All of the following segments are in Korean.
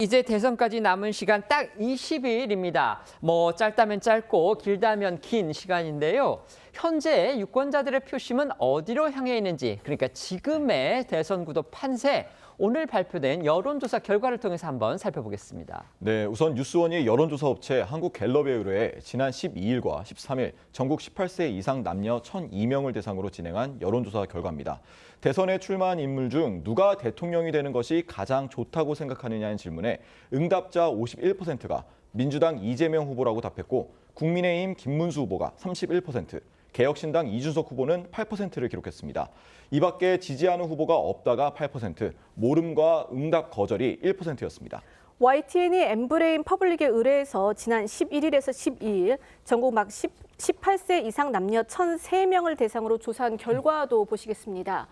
이제 대선까지 남은 시간 딱 20일입니다. 뭐 짧다면 짧고 길다면 긴 시간인데요. 현재 유권자들의 표심은 어디로 향해 있는지, 그러니까 지금의 대선 구도 판세, 오늘 발표된 여론조사 결과를 통해서 한번 살펴보겠습니다. 네, 우선 뉴스원이 여론조사 업체 한국갤럽에 의뢰해 지난 12일과 13일 전국 18세 이상 남녀 1,002명을 대상으로 진행한 여론조사 결과입니다. 대선에 출마한 인물 중 누가 대통령이 되는 것이 가장 좋다고 생각하느냐는 질문에 응답자 51%가 민주당 이재명 후보라고 답했고, 국민의힘 김문수 후보가 31%, 개혁신당 이준석 후보는 8%를 기록했습니다. 이 밖에 지지하는 후보가 없다가 8%, 모름과 응답 거절이 1%였습니다. YTN이 엠브레인 퍼블릭에 의뢰해서 지난 11일에서 12일 전국 막 18세 이상 남녀 1,003명을 대상으로 조사한 결과도 보시겠습니다.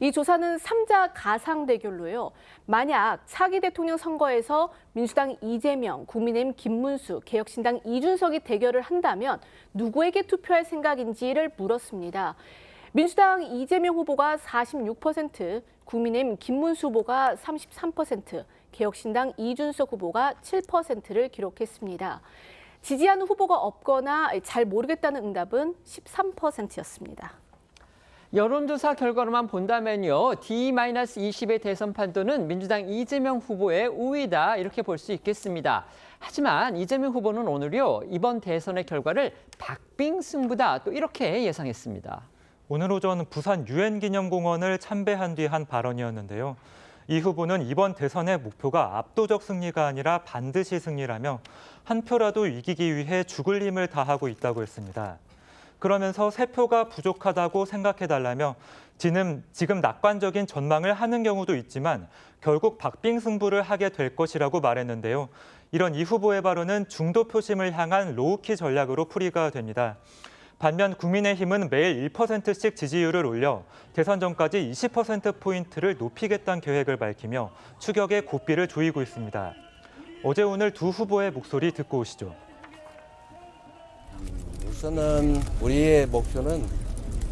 이 조사는 3자 가상 대결로요. 만약 차기 대통령 선거에서 민주당 이재명, 국민의힘 김문수, 개혁신당 이준석이 대결을 한다면 누구에게 투표할 생각인지를 물었습니다. 민주당 이재명 후보가 46%, 국민의힘 김문수 후보가 33%, 개혁신당 이준석 후보가 7%를 기록했습니다. 지지하는 후보가 없거나 잘 모르겠다는 응답은 13%였습니다. 여론조사 결과로만 본다면요. D-20의 대선 판도는 민주당 이재명 후보의 우위다, 이렇게 볼 수 있겠습니다. 하지만 이재명 후보는 오늘요, 이번 대선의 결과를 박빙승부다, 또 이렇게 예상했습니다. 오늘 오전 부산 유엔기념공원을 참배한 뒤 한 발언이었는데요. 이 후보는 이번 대선의 목표가 압도적 승리가 아니라 반드시 승리라며 한 표라도 이기기 위해 죽을 힘을 다하고 있다고 했습니다. 그러면서 세 표가 부족하다고 생각해달라며 지금 낙관적인 전망을 하는 경우도 있지만 결국 박빙승부를 하게 될 것이라고 말했는데요. 이런 이 후보의 발언은 중도 표심을 향한 로우키 전략으로 풀이가 됩니다. 반면 국민의힘은 매일 1%씩 지지율을 올려 대선 전까지 20%포인트를 높이겠다는 계획을 밝히며 추격에 고삐를 조이고 있습니다. 어제 오늘 두 후보의 목소리 듣고 오시죠. 우선은 우리의 목표는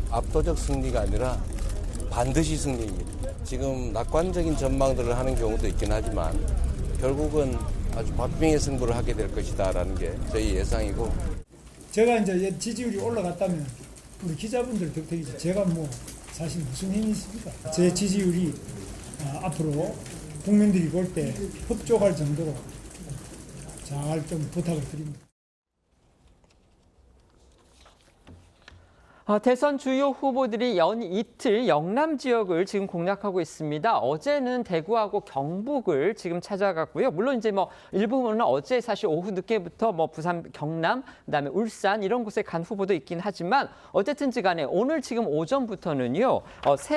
압도적 승리가 아니라 반드시 승리입니다. 지금 낙관적인 전망들을 하는 경우도 있긴 하지만 결국은 아주 박빙의 승부를 하게 될 것이다라는 게 저희 예상이고, 제가 이제 지지율이 올라갔다면 우리 기자분들 덕택이지 제가 뭐 사실 무슨 힘이 있습니까? 제 지지율이 앞으로 국민들이 볼 때 흡족할 정도로 잘 좀 부탁을 드립니다. 대선 주요 후보들이 연 이틀 영남 지역을 지금 공략하고 있습니다. 어제는 대구하고 경북을 지금 찾아갔고요. 물론 이제 뭐 일부분은 어제 사실 오후 늦게부터 뭐 부산, 경남, 그다음에 울산 이런 곳에 간 후보도 있긴 하지만 어쨌든지 간에 오늘 지금 오전부터는요.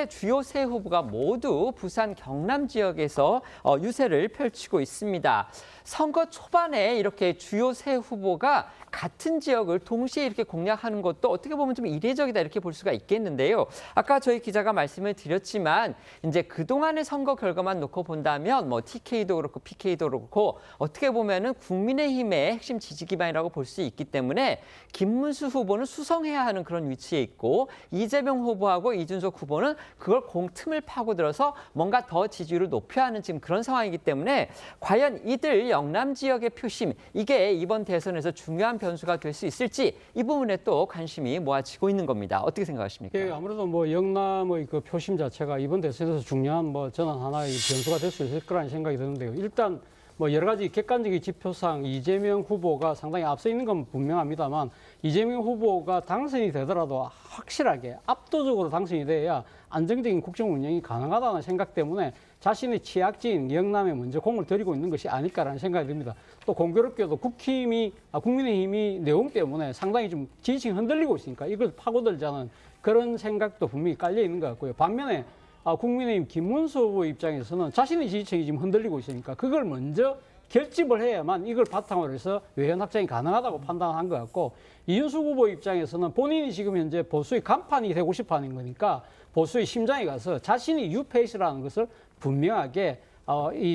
주요 세 후보가 모두 부산, 경남 지역에서 유세를 펼치고 있습니다. 선거 초반에 이렇게 주요 세 후보가 같은 지역을 동시에 이렇게 공략하는 것도 어떻게 보면 좀 이례적이다, 이렇게 볼 수가 있겠는데요. 아까 저희 기자가 말씀을 드렸지만 이제 그동안의 선거 결과만 놓고 본다면 뭐 TK도 그렇고 PK도 그렇고 어떻게 보면은 국민의힘의 핵심 지지 기반이라고 볼 수 있기 때문에 김문수 후보는 수성해야 하는 그런 위치에 있고, 이재명 후보하고 이준석 후보는 그걸 틈을 파고들어서 뭔가 더 지지율을 높여야 하는 지금 그런 상황이기 때문에 과연 이들 영남 지역의 표심, 이게 이번 대선에서 중요한 변수가 될 수 있을지, 이 부분에 또 관심이 모아지고 있는 겁니다. 어떻게 생각하십니까? 예, 아무래도 뭐 영남의 그 표심 자체가 이번 대선에서 중요한 뭐 저는 하나의 변수가 될 수 있을 거라는 생각이 드는데요. 일단 뭐 여러 가지 객관적인 지표상 이재명 후보가 상당히 앞서 있는 건 분명합니다만, 이재명 후보가 당선이 되더라도 확실하게 압도적으로 당선이 돼야 안정적인 국정 운영이 가능하다는 생각 때문에 자신의 취약지인 영남에 먼저 공을 들이고 있는 것이 아닐까라는 생각이 듭니다. 또 공교롭게도 국민의힘이 내용 때문에 상당히 좀 지지층이 흔들리고 있으니까 이걸 파고들자는 그런 생각도 분명히 깔려 있는 것 같고요. 반면에 국민의힘 김문수 후보 입장에서는 자신의 지지층이 지금 흔들리고 있으니까 그걸 먼저 결집을 해야만 이걸 바탕으로 해서 외연 확장이 가능하다고 판단한 것 같고, 이준석 후보 입장에서는 본인이 지금 현재 보수의 간판이 되고 싶어 하는 거니까 보수의 심장에 가서 자신이 뉴페이스라는 것을 분명하게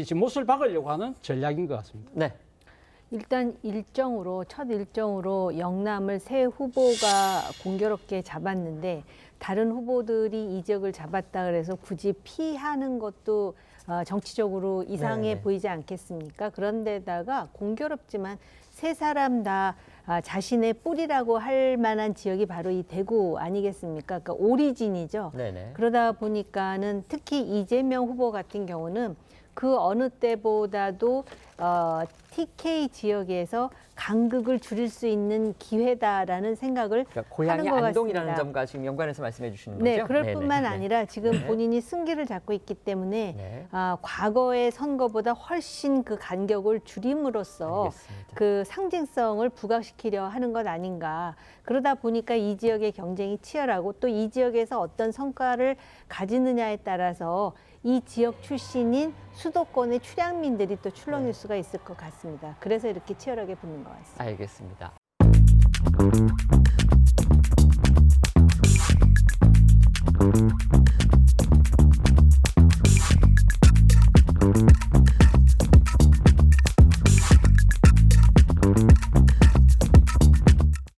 지금 못을 박으려고 하는 전략인 것 같습니다. 네. 일단 첫 일정으로 영남을 새 후보가 공교롭게 잡았는데 다른 후보들이 이 지역을 잡았다 그래서 굳이 피하는 것도 정치적으로 이상해 네. 보이지 않겠습니까? 그런데다가 공교롭지만 세 사람 다 자신의 뿌리라고 할 만한 지역이 바로 이 대구 아니겠습니까? 그러니까 오리진이죠. 네네. 그러다 보니까는 특히 이재명 후보 같은 경우는 그 어느 때보다도 TK 지역에서 간극을 줄일 수 있는 기회다라는 생각을 그러니까 고향이 하는 것 안동이라는 같습니다. 점과 지금 연관해서 말씀해 주시는 거죠? 네, 그럴 네네. 뿐만 네. 아니라 지금 네. 본인이 승기를 잡고 있기 때문에 네. 과거의 선거보다 훨씬 그 간격을 줄임으로써 알겠습니다. 그 상징성을 부각시키려 하는 것 아닌가. 그러다 보니까 이 지역의 경쟁이 치열하고 또 이 지역에서 어떤 성과를 가지느냐에 따라서 이 지역 출신인 수도권의 출향민들이 또 출렁일 수가 있을 것 같습니다. 그래서 이렇게 치열하게 붙는 것 같습니다. 알겠습니다.